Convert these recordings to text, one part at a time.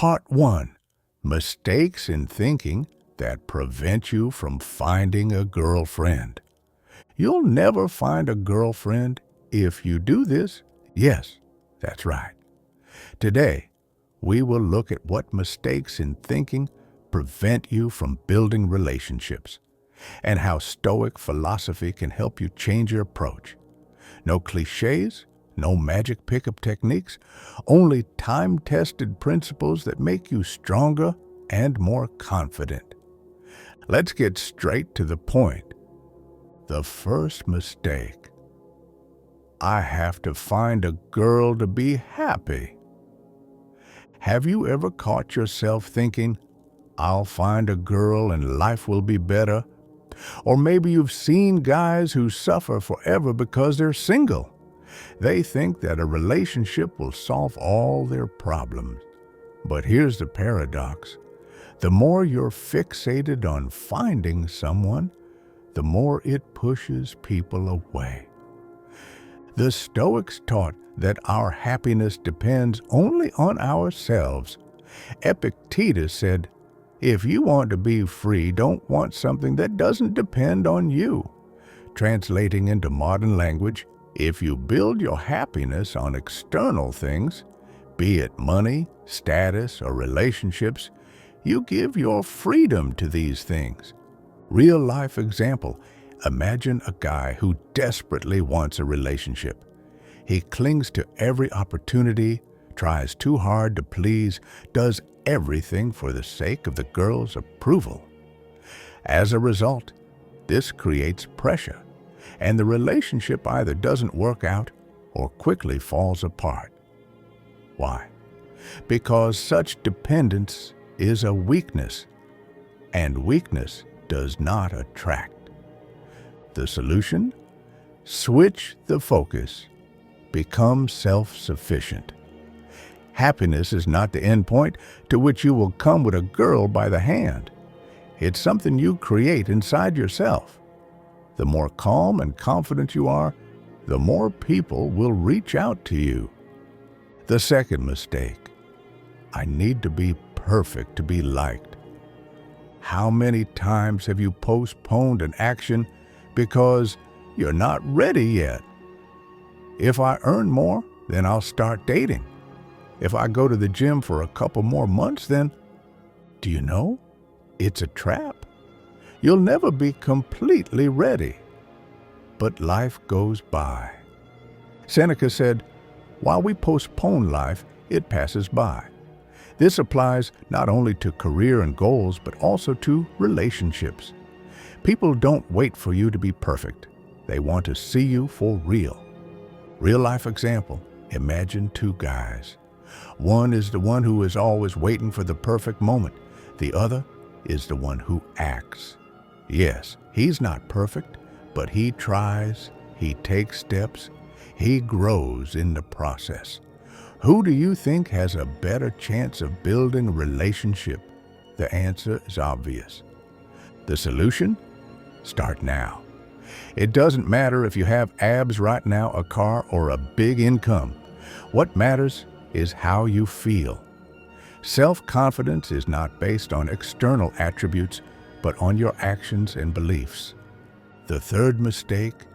Part 1. Mistakes in thinking that prevent you from finding a girlfriend. You'll never find a girlfriend if you do this. Yes, that's right. Today, we will look at what mistakes in thinking prevent you from building relationships, and how Stoic philosophy can help you change your approach. No clichés, no magic pickup techniques, only time-tested principles that make you stronger and more confident. Let's get straight to the point. The first mistake. I have to find a girl to be happy. Have you ever caught yourself thinking, I'll find a girl and life will be better? Or maybe you've seen guys who suffer forever because they're single. They think that a relationship will solve all their problems. But here's the paradox. The more you're fixated on finding someone, the more it pushes people away. The Stoics taught that our happiness depends only on ourselves. Epictetus said, if you want to be free, don't want something that doesn't depend on you. Translating into modern language, if you build your happiness on external things, be it money, status, or relationships, you give your freedom to these things. Real-life example, imagine a guy who desperately wants a relationship. He clings to every opportunity, tries too hard to please, does everything for the sake of the girl's approval. As a result, this creates pressure, and the relationship either doesn't work out or quickly falls apart. Why? Because such dependence is a weakness, and weakness does not attract. The solution? Switch the focus. Become self-sufficient. Happiness is not the end point to which you will come with a girl by the hand. It's something you create inside yourself. The more calm and confident you are, the more people will reach out to you. The second mistake. I need to be perfect to be liked. How many times have you postponed an action because you're not ready yet? If I earn more, then I'll start dating. If I go to the gym for a couple more months, then, do you know, it's a trap. You'll never be completely ready. But life goes by. Seneca said, while we postpone life, it passes by. This applies not only to career and goals, but also to relationships. People don't wait for you to be perfect. They want to see you for real. Real-life example, imagine two guys. One is the one who is always waiting for the perfect moment. The other is the one who acts. Yes, he's not perfect, but he tries, he takes steps, he grows in the process. Who do you think has a better chance of building a relationship? The answer is obvious. The solution? Start now. It doesn't matter if you have abs right now, a car, or a big income. What matters is how you feel. Self-confidence is not based on external attributes, but on your actions and beliefs. The third mistake,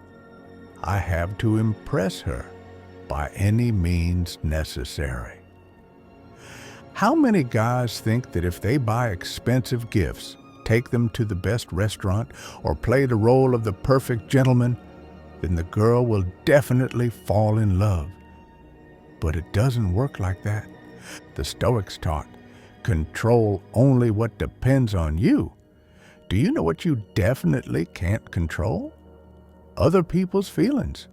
I have to impress her by any means necessary. How many guys think that if they buy expensive gifts, take them to the best restaurant, or play the role of the perfect gentleman, then the girl will definitely fall in love? But it doesn't work like that. The Stoics taught, control only what depends on you. Do you know what you definitely can't control? Other people's feelings.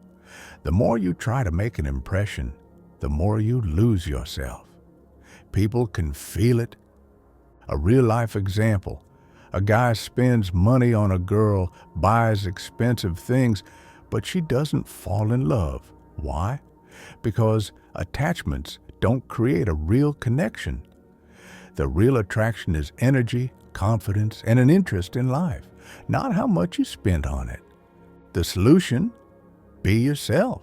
The more you try to make an impression, the more you lose yourself. People can feel it. A real-life example. A guy spends money on a girl, buys expensive things, but she doesn't fall in love. Why? Because attachments don't create a real connection. The real attraction is energy, confidence, and an interest in life, not how much you spend on it. The solution? Be yourself.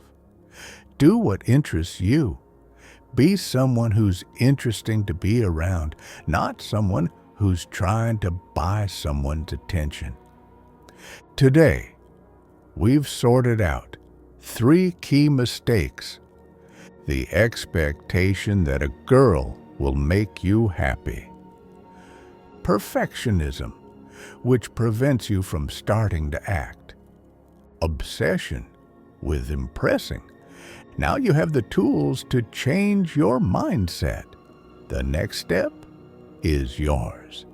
Do what interests you. Be someone who's interesting to be around, not someone who's trying to buy someone's attention. Today, we've sorted out 3 key mistakes. The expectation that a girl will make you happy. Perfectionism, which prevents you from starting to act. Obsession with impressing. Now you have the tools to change your mindset. The next step is yours.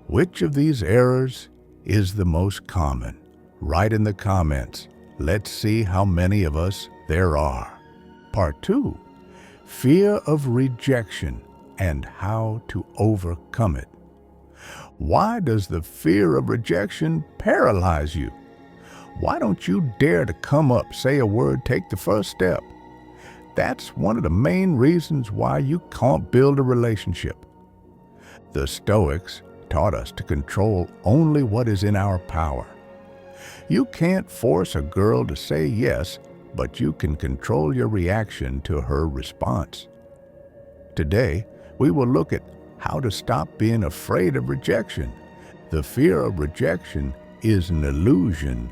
Which of these errors is the most common? Write in the comments. Let's see how many of us there are. Part 2, fear of rejection and how to overcome it. Why does the fear of rejection paralyze you? Why don't you dare to come up, say a word, take the first step? That's one of the main reasons why you can't build a relationship. The Stoics taught us to control only what is in our power. You can't force a girl to say yes, but you can control your reaction to her response. Today, we will look at how to stop being afraid of rejection. The fear of rejection is an illusion.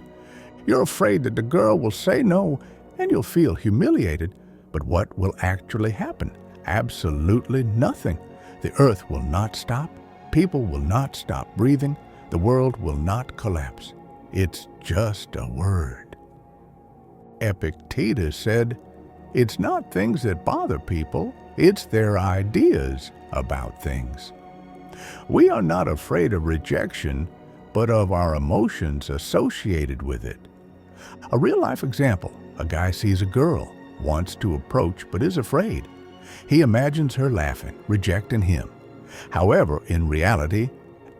You're afraid that the girl will say no, and you'll feel humiliated. But what will actually happen? Absolutely nothing. The earth will not stop. People will not stop breathing. The world will not collapse. It's just a word. Epictetus said, "It's not things that bother people, it's their ideas about things." We are not afraid of rejection, but of our emotions associated with it. A real-life example, a guy sees a girl, wants to approach but is afraid. He imagines her laughing, rejecting him. However, in reality,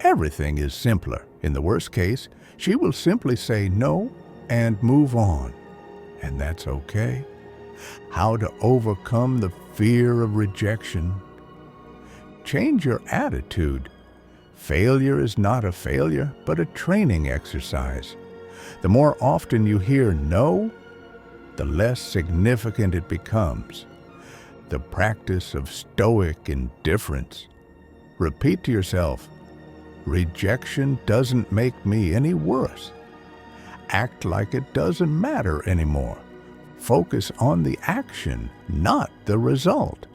everything is simpler. In the worst case, she will simply say no and move on. And that's okay. How to overcome the fear of rejection? Change your attitude. Failure is not a failure, but a training exercise. The more often you hear no, the less significant it becomes. The practice of stoic indifference. Repeat to yourself, rejection doesn't make me any worse. Act like it doesn't matter anymore. Focus on the action, not the result.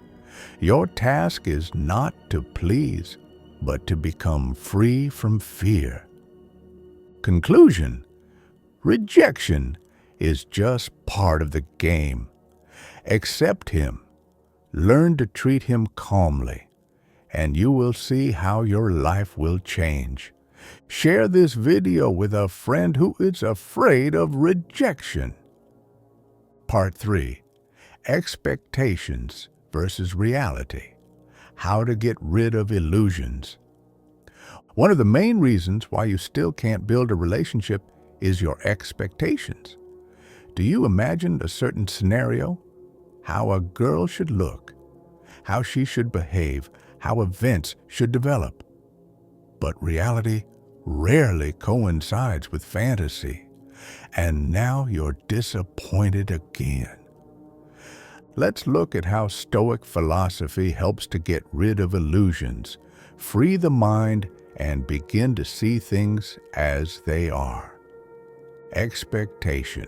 Your task is not to please, but to become free from fear. Conclusion: rejection is just part of the game. Accept him. Learn to treat him calmly, and you will see how your life will change. Share this video with a friend who is afraid of rejection. Part 3. Expectations versus reality. How to get rid of illusions. One of the main reasons why you still can't build a relationship is your expectations. Do you imagine a certain scenario? How a girl should look, how she should behave, how events should develop. But reality rarely coincides with fantasy, and now you're disappointed again. Let's look at how Stoic philosophy helps to get rid of illusions, free the mind, and begin to see things as they are. Expectation.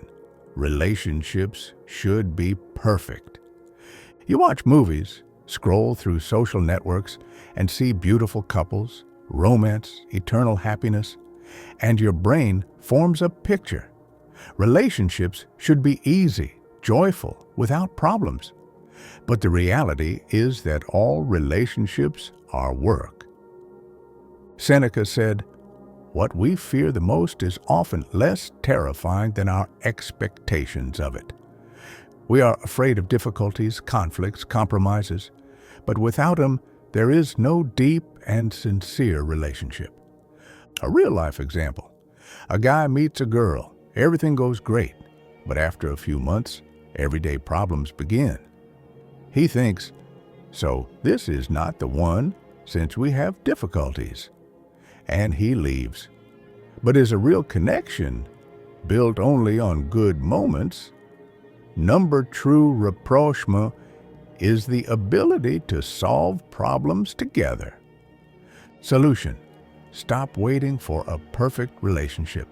Relationships should be perfect. You watch movies, scroll through social networks, and see beautiful couples, romance, eternal happiness, and your brain forms a picture. Relationships should be easy, joyful, without problems. But the reality is that all relationships are work. Seneca said, "What we fear the most is often less terrifying than our expectations of it." We are afraid of difficulties, conflicts, compromises, but without them, there is no deep and sincere relationship. A real-life example. A guy meets a girl. Everything goes great, but after a few months, everyday problems begin. He thinks, "So this is not the one since we have difficulties." And he leaves. But is a real connection built only on good moments? Number true rapprochement is the ability to solve problems together. Solution: stop waiting for a perfect relationship.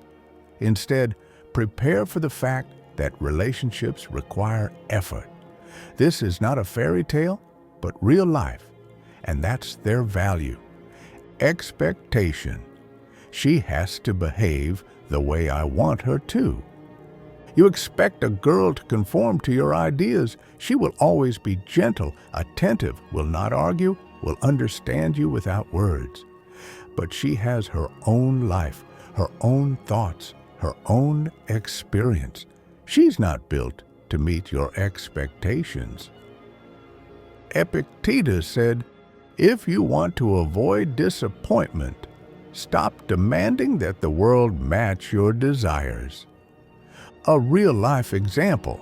Instead, prepare for the fact that relationships require effort. This is not a fairy tale, but real life, and that's their value. Expectation: she has to behave the way I want her to. You expect a girl to conform to your ideas. She will always be gentle, attentive, will not argue, will understand you without words. But she has her own life, her own thoughts, her own experience. She's not built to meet your expectations. Epictetus said, "If you want to avoid disappointment, stop demanding that the world match your desires." A real-life example: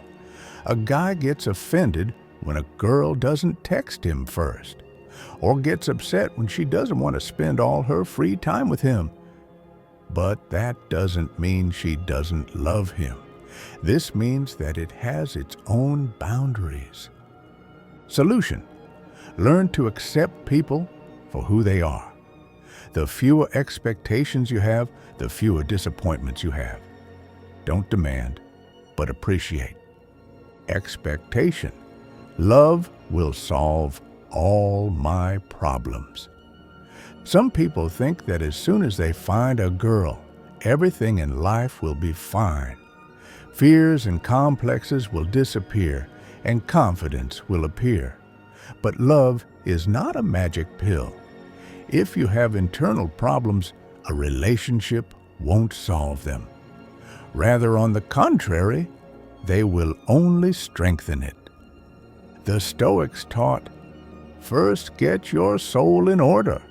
a guy gets offended when a girl doesn't text him first, or gets upset when she doesn't want to spend all her free time with him. But that doesn't mean she doesn't love him. This means that it has its own boundaries. Solution: learn to accept people for who they are. The fewer expectations you have, the fewer disappointments you have. Don't demand, but appreciate. Expectation: love will solve all my problems. Some people think that as soon as they find a girl, everything in life will be fine. Fears and complexes will disappear, and confidence will appear. But love is not a magic pill. If you have internal problems, a relationship won't solve them. Rather, on the contrary, they will only strengthen it. The Stoics taught, "First get your soul in order."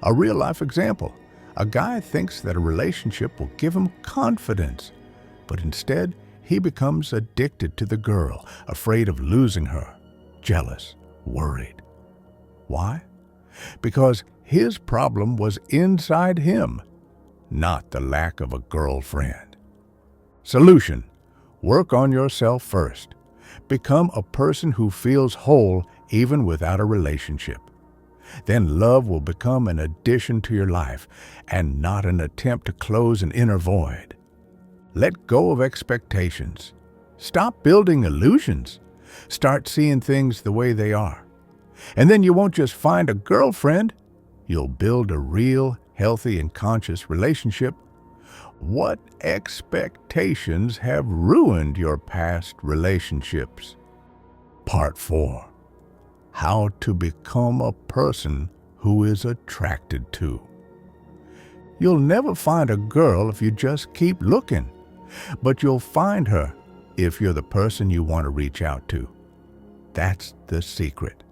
A real-life example: a guy thinks that a relationship will give him confidence, but instead he becomes addicted to the girl, afraid of losing her, jealous, worried. Why? Because his problem was inside him, not the lack of a girlfriend. Solution: work on yourself first. Become a person who feels whole even without a relationship. Then love will become an addition to your life and not an attempt to close an inner void. Let go of expectations. Stop building illusions. Start seeing things the way they are. And then you won't just find a girlfriend, you'll build a real, healthy, and conscious relationship. What expectations have ruined your past relationships? Part 4. How to become a person who is attracted to. You'll never find a girl if you just keep looking, but you'll find her if you're the person you want to reach out to. That's the secret.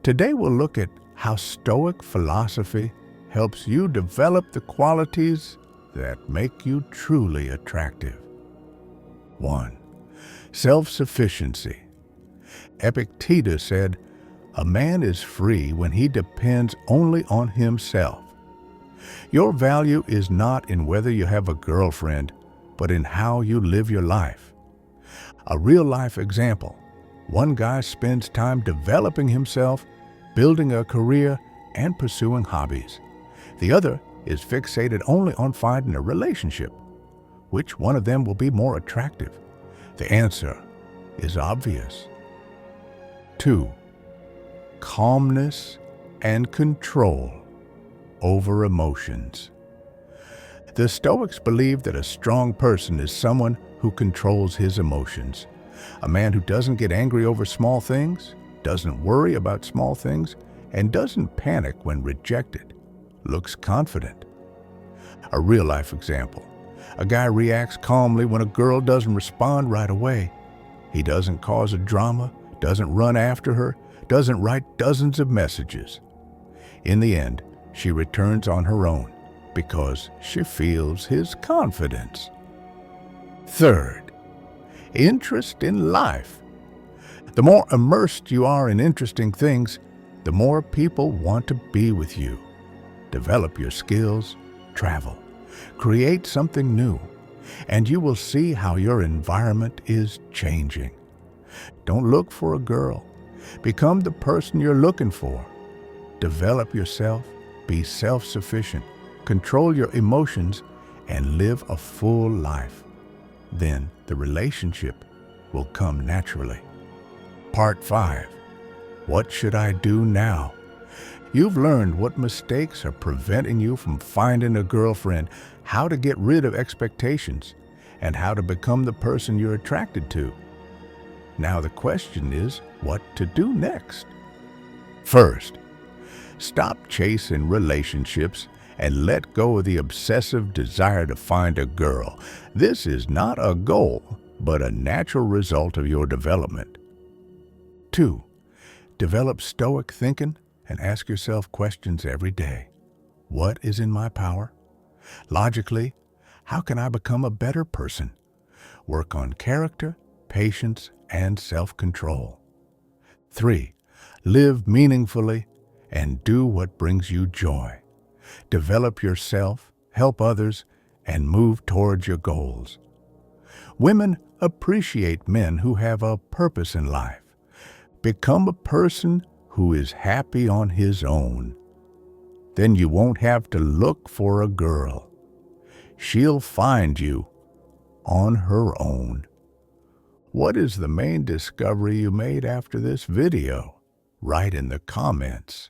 Today we'll look at how Stoic philosophy helps you develop the qualities that make you truly attractive. 1. Self-sufficiency. Epictetus said, "A man is free when he depends only on himself." Your value is not in whether you have a girlfriend, but in how you live your life. A real-life example: one guy spends time developing himself, building a career, and pursuing hobbies. The other is fixated only on finding a relationship. Which one of them will be more attractive? The answer is obvious. 2. Calmness and control over emotions. The Stoics believe that a strong person is someone who controls his emotions. A man who doesn't get angry over small things, doesn't worry about small things, and doesn't panic when rejected, looks confident. A real-life example: a guy reacts calmly when a girl doesn't respond right away. He doesn't cause a drama, doesn't run after her, doesn't write dozens of messages. In the end, she returns on her own because she feels his confidence. 3. Interest in life. The more immersed you are in interesting things, the more people want to be with you. Develop your skills, travel, create something new, and you will see how your environment is changing. Don't look for a girl. Become the person you're looking for. Develop yourself, be self-sufficient, control your emotions, and live a full life. Then the relationship will come naturally. Part 5. What should I do now? You've learned what mistakes are preventing you from finding a girlfriend, how to get rid of expectations, and how to become the person you're attracted to. Now the question is, what to do next? First, stop chasing relationships and let go of the obsessive desire to find a girl. This is not a goal, but a natural result of your development. 2. Develop Stoic thinking and ask yourself questions every day. What is in my power? Logically, how can I become a better person? Work on character, patience, and self-control. 3. Live meaningfully and do what brings you joy. Develop yourself, help others, and move towards your goals. Women appreciate men who have a purpose in life. Become a person who is happy on his own. Then you won't have to look for a girl. She'll find you on her own. What is the main discovery you made after this video? Write in the comments.